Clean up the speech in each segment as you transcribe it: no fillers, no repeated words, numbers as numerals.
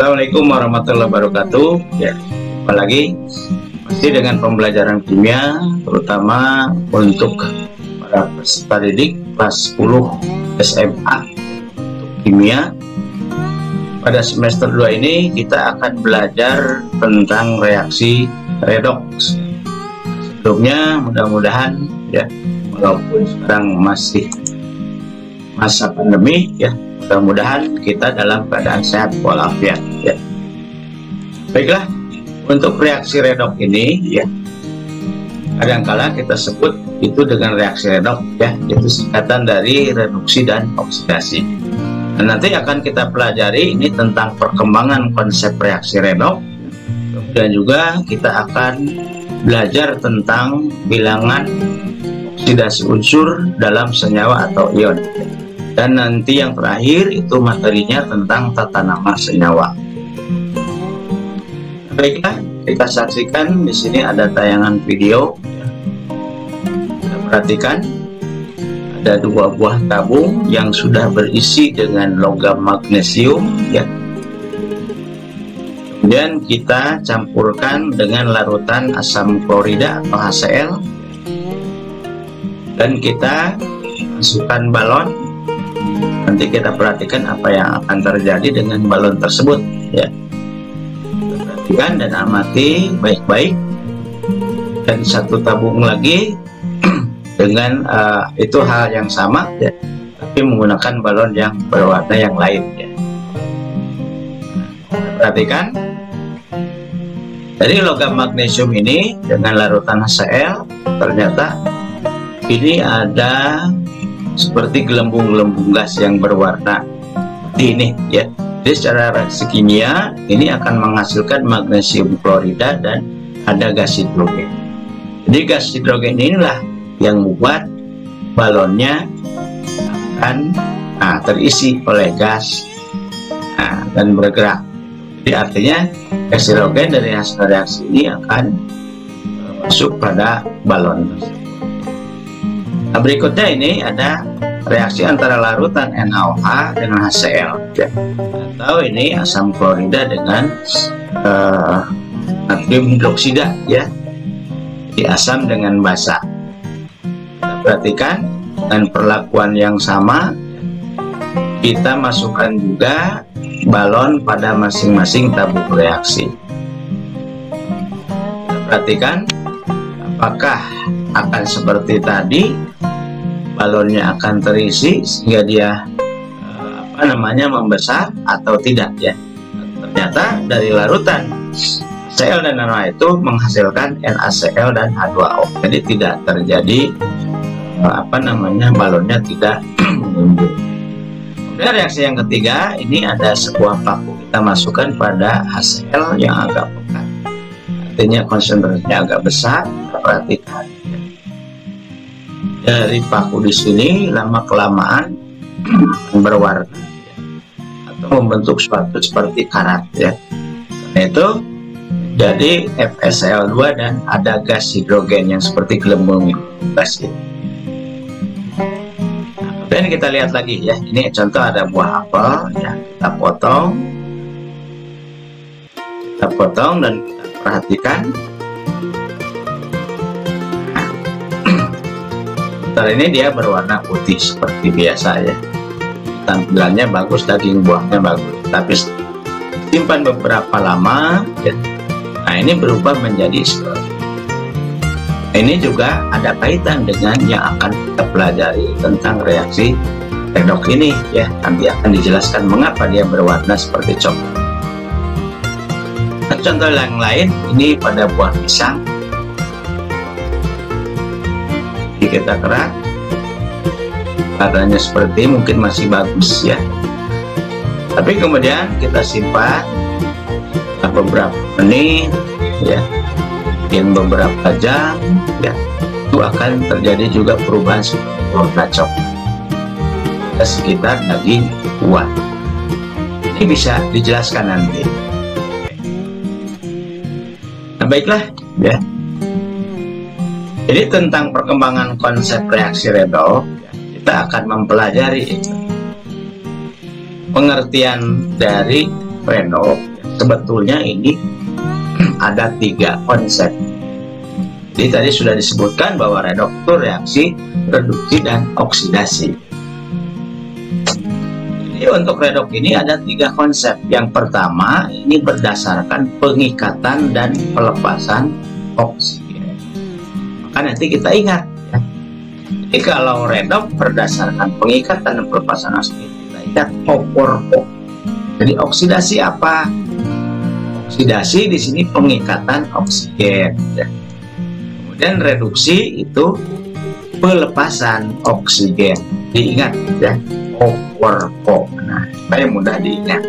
Assalamualaikum warahmatullahi wabarakatuh. Ya, apalagi masih dengan pembelajaran kimia, terutama untuk para peserta didik kelas 10 SMA untuk kimia. Pada semester 2 ini kita akan belajar tentang reaksi redoks. Sebelumnya mudah-mudahan ya, walaupun sekarang masih masa pandemi ya, mudah-mudahan kita dalam keadaan sehat walafiat ya. Baiklah, untuk reaksi redoks ini ya, kadangkala kita sebut itu dengan reaksi redoks ya, itu singkatan dari reduksi dan oksidasi. Nah, nanti akan kita pelajari ini tentang perkembangan konsep reaksi redoks, dan juga kita akan belajar tentang bilangan oksidasi unsur dalam senyawa atau ion. Dan nanti yang terakhir itu materinya tentang tata nama senyawa. Baiklah, kita saksikan di sini ada tayangan video. Kita perhatikan ada 2 buah tabung yang sudah berisi dengan logam magnesium ya. Kemudian kita campurkan dengan larutan asam klorida atau HCl, dan kita masukkan balon. Nanti kita perhatikan apa yang akan terjadi dengan balon tersebut ya. Perhatikan dan amati baik-baik. Dan satu tabung lagi dengan itu hal yang sama ya, tapi menggunakan balon yang berwarna yang lain ya. Perhatikan, dari logam magnesium ini dengan larutan HCl, ternyata ini ada seperti gelembung-gelembung gas yang berwarna seperti ini ya. Jadi secara reaksi kimia ini akan menghasilkan magnesium klorida dan ada gas hidrogen. Jadi gas hidrogen inilah yang membuat balonnya akan terisi oleh gas dan bergerak. Jadi artinya gas hidrogen dari hasil reaksi ini akan masuk pada balon. Nah, berikutnya ini ada reaksi antara larutan NaOH dengan HCl ya. Atau ini asam klorida dengan natrium hidroksida ya. Jadi asam dengan basa. Kita perhatikan dan perlakuan yang sama, kita masukkan juga balon pada masing-masing tabung reaksi. Kita perhatikan apakah akan seperti tadi, balonnya akan terisi sehingga dia membesar atau tidak ya. Ternyata dari larutan Cl dan NaOH itu menghasilkan NaCl dan H2O. Jadi tidak terjadi balonnya tidak mengumpul. Kemudian reaksi yang ketiga, ini ada sebuah paku, kita masukkan pada HCl yang agak pekat. Artinya konsentrasinya agak besar. Kita perhatikan dari paku di sini lama kelamaan berwarna atau membentuk suatu seperti karat ya. Karena itu jadi FeCl2 dan ada gas hidrogen yang seperti gelembung gas ini. Dan kita lihat lagi ya, ini contoh ada buah apel ya, kita potong dan kita perhatikan. Ini dia berwarna putih seperti biasa ya, tampilannya bagus, daging buahnya bagus, tapi simpan beberapa lama ya. Nah, ini berubah menjadi seperti ini. Juga ada kaitan dengan yang akan kita pelajari tentang reaksi redoks ini ya. Nanti akan dijelaskan mengapa dia berwarna seperti coklat. Nah, contoh yang lain ini pada buah pisang. Kita kerak, warnanya seperti mungkin masih bagus ya, tapi kemudian kita simpan beberapa menit ya, mungkin beberapa jam ya, itu akan terjadi juga perubahan warna coklat sekitar daging buah. Ini bisa dijelaskan nanti. Nah, baiklah ya. Jadi tentang perkembangan konsep reaksi redoks, kita akan mempelajari pengertian dari redoks sebetulnya ini ada 3 konsep. Jadi tadi sudah disebutkan bahwa redoks itu reaksi, reduksi, dan oksidasi. Jadi untuk redoks ini ada 3 konsep. Yang pertama ini berdasarkan pengikatan dan pelepasan oksigen. Maka nanti kita ingat ya. Jadi kalau redoks berdasarkan pengikatan dan pelepasan oksigen, kita ingat O4O. Jadi oksidasi apa? Oksidasi di sini pengikatan oksigen. Ya. Kemudian reduksi itu pelepasan oksigen. Diingat ya, O4O. Nah, supaya mudah diingat.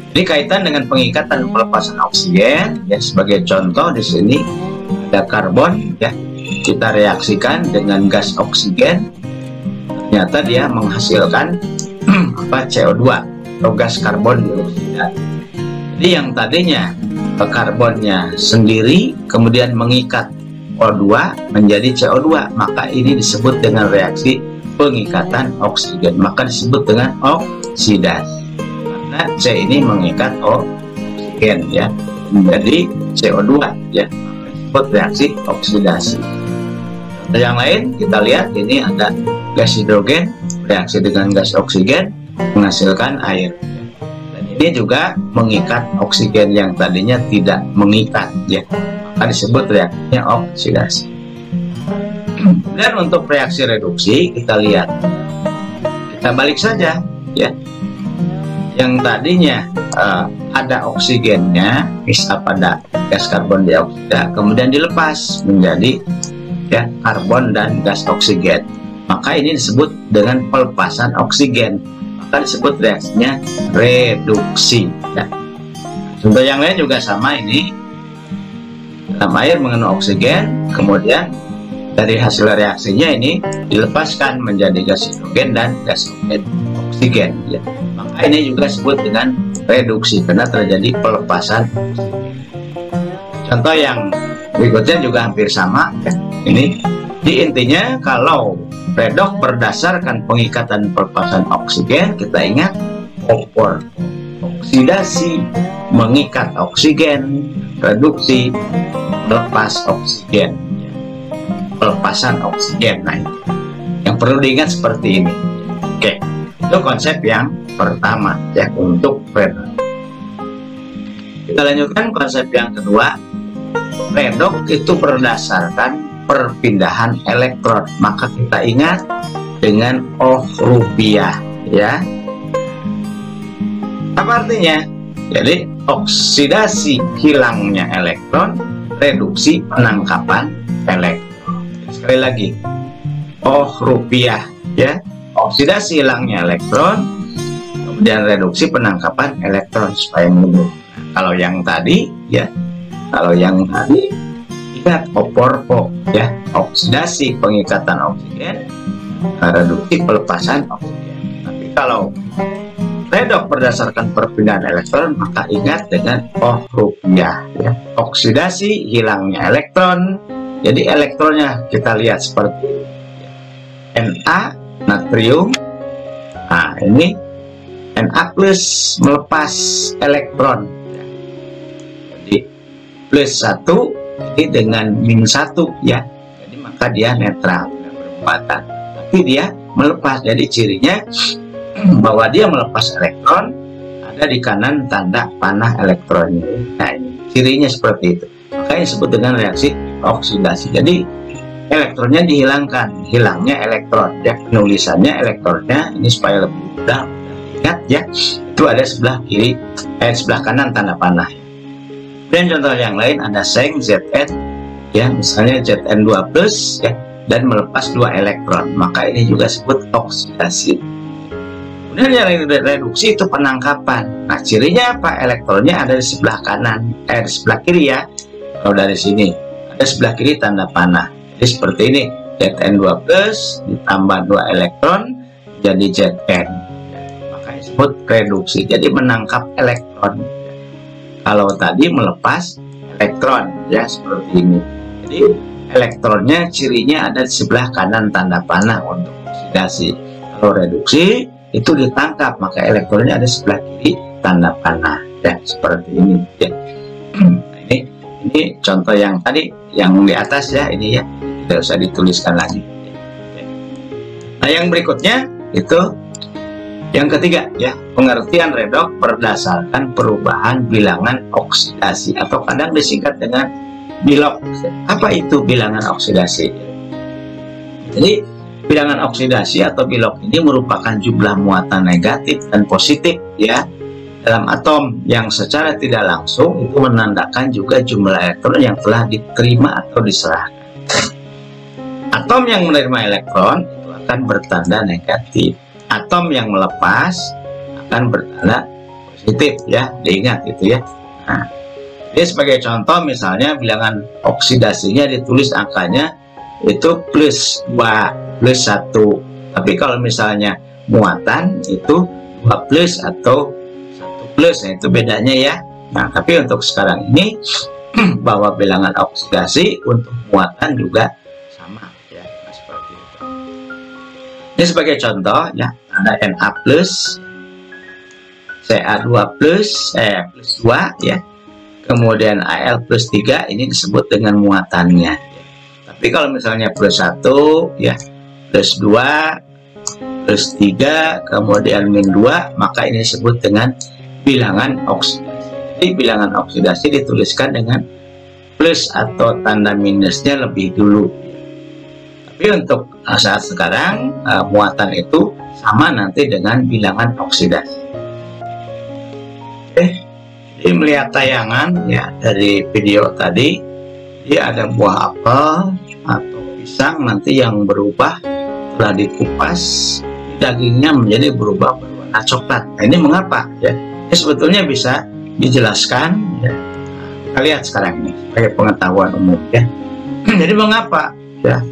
Jadi kaitan dengan pengikatan dan pelepasan oksigen, ya sebagai contoh di sini ada karbon, ya kita reaksikan dengan gas oksigen, ternyata dia menghasilkan CO2. Atau gas karbon dioksida. Jadi yang tadinya karbonnya sendiri kemudian mengikat O2 menjadi CO2, maka ini disebut dengan reaksi pengikatan oksigen, maka disebut dengan oksidasi. Karena C ini mengikat oksigen ya menjadi CO2 ya, maka disebut reaksi oksidasi. Contoh yang lain kita lihat, ini ada gas hidrogen reaksi dengan gas oksigen menghasilkan air, dan ini juga mengikat oksigen yang tadinya tidak mengikat ya, maka disebut reaksinya oksidasi. Dan untuk reaksi reduksi kita lihat, kita balik saja ya, yang tadinya ada oksigennya misal pada gas karbon dioksida kemudian dilepas menjadi ya karbon dan gas oksigen, maka ini disebut dengan pelepasan oksigen, disebut reaksinya reduksi ya. Contoh yang lain juga sama, ini dalam air mengandung oksigen, kemudian dari hasil reaksinya ini dilepaskan menjadi gas hidrogen dan gas oksigen ya. Maka ini juga disebut dengan reduksi karena terjadi pelepasan oksigen. Contoh yang berikutnya juga hampir sama ya. Ini di intinya kalau redoks berdasarkan pengikatan pelepasan oksigen, kita ingat O4, oksidasi mengikat oksigen, reduksi melepas oksigen, pelepasan oksigen. Nah, yang perlu diingat seperti ini. Oke, itu konsep yang pertama ya untuk redoks. Kita lanjutkan konsep yang kedua. Redoks itu berdasarkan perpindahan elektron, maka kita ingat dengan O rupiah ya. Apa artinya? Jadi oksidasi hilangnya elektron, reduksi penangkapan elektron. Sekali lagi, O rupiah ya, oksidasi hilangnya elektron, kemudian reduksi penangkapan elektron supaya mudah. Kalau yang tadi ya, kalau yang tadi ingat O4O ya, oksidasi pengikatan oksigen, reduksi pelepasan oksigen. Tapi kalau redoks berdasarkan perpindahan elektron, maka ingat dengan O rupiah ya, oksidasi hilangnya elektron. Jadi elektronnya kita lihat seperti Na natrium. Nah ini Na plus melepas elektron ya. Jadi plus 1 ini dengan minus 1 ya, jadi maka dia netral, tidak bermuatan, tapi dia melepas. Jadi cirinya bahwa dia melepas elektron, ada di kanan tanda panah elektronnya. Nah ini cirinya seperti itu, makanya disebut dengan reaksi oksidasi. Jadi elektronnya dihilangkan, hilangnya elektron ya, penulisannya elektronnya ini supaya lebih mudah ingat ya, itu ada sebelah kiri sebelah kanan tanda panah. Dan contoh yang lain ada seng Zn ya, misalnya Zn2+ ya, dan melepas 2 elektron, maka ini juga disebut oksidasi. Kemudian yang reduksi itu penangkapan. Nah cirinya apa? Elektronnya ada di sebelah kanan, di sebelah kiri ya. Kalau dari sini ada sebelah kiri tanda panah, jadi seperti ini, Zn2+ ditambah 2 elektron jadi Zn ya, maka disebut reduksi, jadi menangkap elektron. Kalau tadi melepas elektron ya seperti ini, jadi elektronnya cirinya ada di sebelah kanan tanda panah untuk oksidasi. Kalau reduksi itu ditangkap, maka elektronnya ada di sebelah kiri tanda panah ya, seperti ini ya. Nah, ini contoh yang tadi yang di atas ya, ini ya tidak usah dituliskan lagi. Nah, yang berikutnya itu yang ketiga ya, pengertian redoks berdasarkan perubahan bilangan oksidasi atau kadang disingkat dengan bilok. Apa itu bilangan oksidasi? Jadi bilangan oksidasi atau bilok ini merupakan jumlah muatan negatif dan positif ya dalam atom yang secara tidak langsung itu menandakan juga jumlah elektron yang telah diterima atau diserahkan. Atom yang menerima elektron itu akan bertanda negatif. Atom yang melepas akan bertanda positif ya, diingat itu ya. Nah, jadi sebagai contoh misalnya bilangan oksidasinya ditulis angkanya itu plus 2 plus 1, tapi kalau misalnya muatan itu 2 plus atau 1 plus, nah itu bedanya ya. Nah, tapi untuk sekarang ini bahwa bilangan oksidasi untuk muatan juga sama ya, seperti itu. Ini sebagai contoh ya, ada Na plus, Ca2 plus 2 ya, kemudian Al plus 3, ini disebut dengan muatannya. Tapi kalau misalnya plus 1 ya, plus 2, plus 3, kemudian min 2, maka ini disebut dengan bilangan oksidasi. Jadi bilangan oksidasi dituliskan dengan plus atau tanda minusnya lebih dulu. Tapi untuk saat sekarang muatan itu sama nanti dengan bilangan oksidasi. Jadi melihat tayangan ya dari video tadi, dia ada buah apel atau pisang nanti yang berubah setelah dikupas, dagingnya menjadi berubah berwarna coklat. Nah, ini mengapa ya? Ini sebetulnya bisa dijelaskan ya. Kita lihat sekarang ini sebagai pengetahuan umum ya. Jadi mengapa ya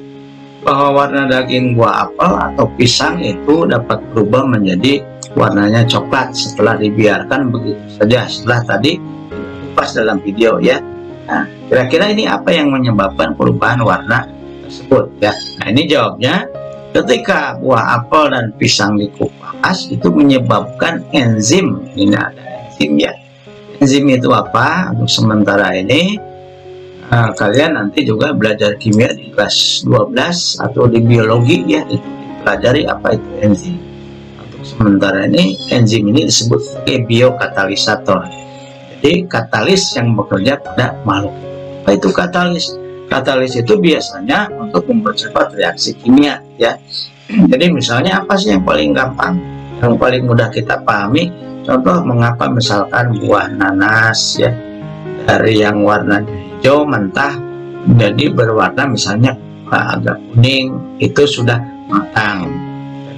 bahwa warna daging buah apel atau pisang itu dapat berubah menjadi warnanya coklat setelah dibiarkan begitu saja setelah tadi dikupas dalam video ya. Nah, kira-kira ini apa yang menyebabkan perubahan warna tersebut ya? Nah, ini jawabnya, ketika buah apel dan pisang dikupas itu menyebabkan enzim. Ini ada enzim ya. Enzim itu apa? Untuk sementara ini kalian nanti juga belajar kimia di kelas 12 atau di biologi ya, itu dipelajari apa itu enzim. Untuk sementara ini enzim ini disebut sebagai biokatalisator. Jadi katalis yang bekerja pada makhluk. Apa itu katalis? Katalis itu biasanya untuk mempercepat reaksi kimia ya. Jadi misalnya apa sih yang paling gampang, yang paling mudah kita pahami? Contoh mengapa misalkan buah nanas ya dari yang warnanya hijau mentah menjadi berwarna misalnya agak kuning, itu sudah matang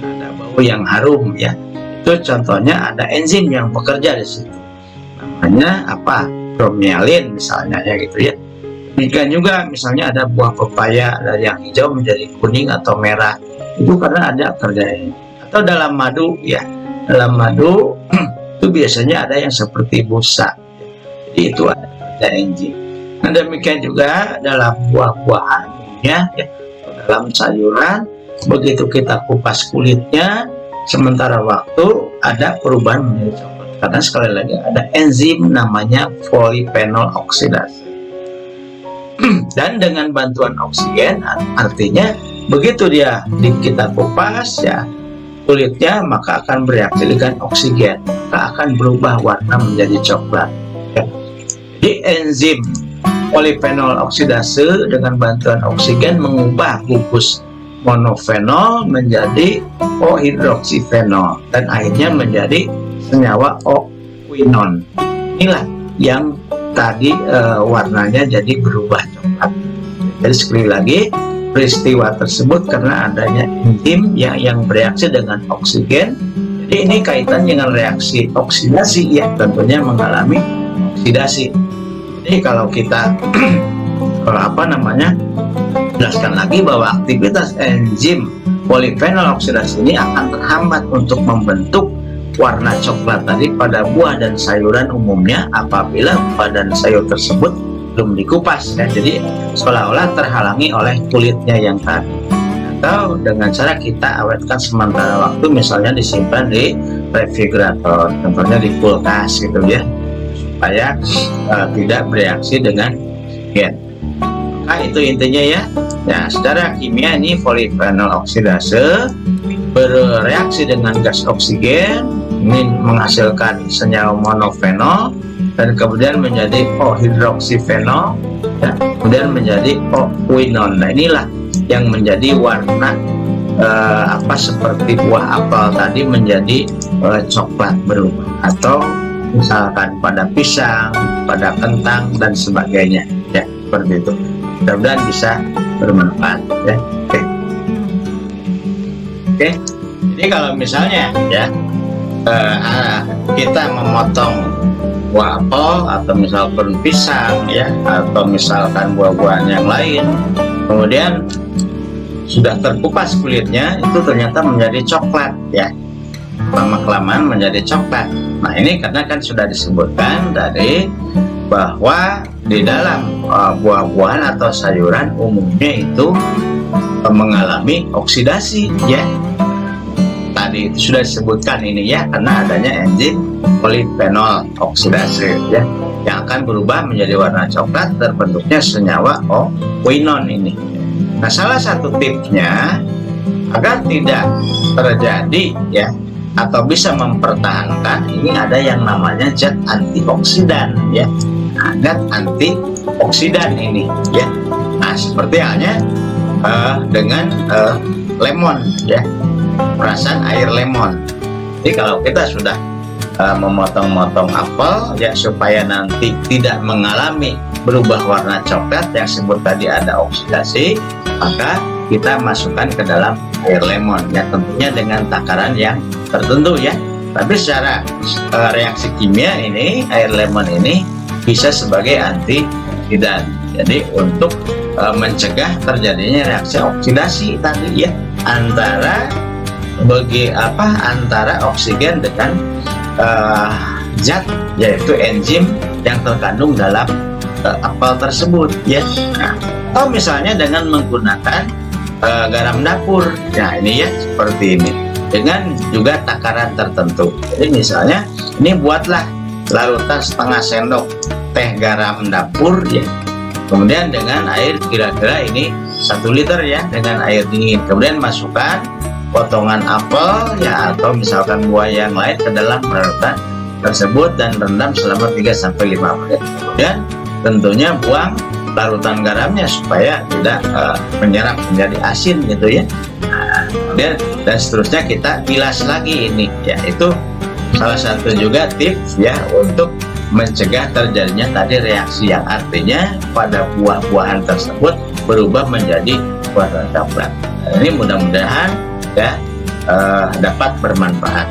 dan ada bau yang harum ya. Itu contohnya ada enzim yang bekerja di situ. Namanya apa? Bromelain misalnya ya gitu ya. Demikian juga misalnya ada buah pepaya dari yang hijau menjadi kuning atau merah, itu karena ada kerja ini. Atau dalam madu ya, dalam madu itu biasanya ada yang seperti busa, jadi itu ada kerja enzim. Nah, demikian juga dalam buah-buahan ya, dalam sayuran, begitu kita kupas kulitnya sementara waktu ada perubahan menjadi coklat karena sekali lagi ada enzim namanya polifenol oksidasi. Dan dengan bantuan oksigen, artinya begitu dia kita kupas ya kulitnya, maka akan bereaksi dengan oksigen, maka akan berubah warna menjadi coklat ya. Jadi enzim polifenol oksidase dengan bantuan oksigen mengubah gugus monofenol menjadi O-hidroksifenol dan akhirnya menjadi senyawa O-quinon. Inilah yang tadi warnanya jadi berubah coklat. Jadi sekali lagi, peristiwa tersebut karena adanya enzim yang bereaksi dengan oksigen. Jadi ini kaitan dengan reaksi oksidasi ya, tentunya mengalami oksidasi. Jadi kalau kita jelaskan lagi bahwa aktivitas enzim polifenol oksidasi ini akan terhambat untuk membentuk warna coklat tadi pada buah dan sayuran umumnya apabila buah dan sayur tersebut belum dikupas ya. Jadi seolah-olah terhalangi oleh kulitnya yang tadi, atau dengan cara kita awetkan sementara waktu, misalnya disimpan di refrigerator, contohnya di kulkas gitu ya, supaya tidak bereaksi dengan oksigen. Nah, itu intinya ya. Nah, secara kimia ini polifenol oksidase bereaksi dengan gas oksigen, ini menghasilkan senyawa monofenol dan kemudian menjadi O-hidroksifenol, ya, kemudian menjadi O-quinone. Nah, inilah yang menjadi warna seperti buah apel tadi menjadi coklat berubah, atau misalkan pada pisang, pada kentang dan sebagainya, ya, seperti itu. Mudah-mudahan bisa bermanfaat, ya. Oke. Jadi kalau misalnya ya kita memotong buah apel atau misalkan pisang ya, atau misalkan buah-buahan yang lain, kemudian sudah terkupas kulitnya, itu ternyata menjadi coklat ya, lama-kelamaan menjadi coklat. Nah, ini karena kan sudah disebutkan dari bahwa di dalam buah-buahan atau sayuran umumnya itu mengalami oksidasi ya. Tadi itu sudah disebutkan ini ya, karena adanya enzim polifenol oksidase ya, yang akan berubah menjadi warna coklat terbentuknya senyawa O-quinone ini. Nah, salah satu tipsnya agar tidak terjadi ya, atau bisa mempertahankan, ini ada yang namanya zat antioksidan ya. Nah, zat antioksidan ini ya. Nah, seperti halnya dengan lemon ya, perasan air lemon. Jadi kalau kita sudah memotong-motong apel ya, supaya nanti tidak mengalami berubah warna coklat yang sebut tadi ada oksidasi, maka kita masukkan ke dalam air lemon ya, tentunya dengan takaran yang tertentu ya. Tapi secara reaksi kimia ini, air lemon ini bisa sebagai antioksidan. Jadi untuk mencegah terjadinya reaksi oksidasi tadi ya, antara antara oksigen dengan zat, yaitu enzim yang terkandung dalam apel tersebut ya. Nah, atau misalnya dengan menggunakan garam dapur. Nah, ini ya seperti ini, dengan juga takaran tertentu. Jadi misalnya ini buatlah larutan setengah sendok teh garam dapur ya, kemudian dengan air kira-kira ini 1 liter ya, dengan air dingin, kemudian masukkan potongan apel ya, atau misalkan buah yang lain ke dalam larutan tersebut dan rendam selama 3-5 menit. Kemudian tentunya buang larutan garamnya supaya tidak menyerap menjadi asin gitu ya. Nah, kemudian dan seterusnya kita bilas lagi ini ya. Itu salah satu juga tips ya untuk mencegah terjadinya tadi reaksi yang artinya pada buah-buahan tersebut berubah menjadi warna coklat. Nah, ini mudah-mudahan ya dapat bermanfaat.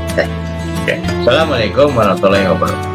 Oke. Assalamualaikum warahmatullahi wabarakatuh.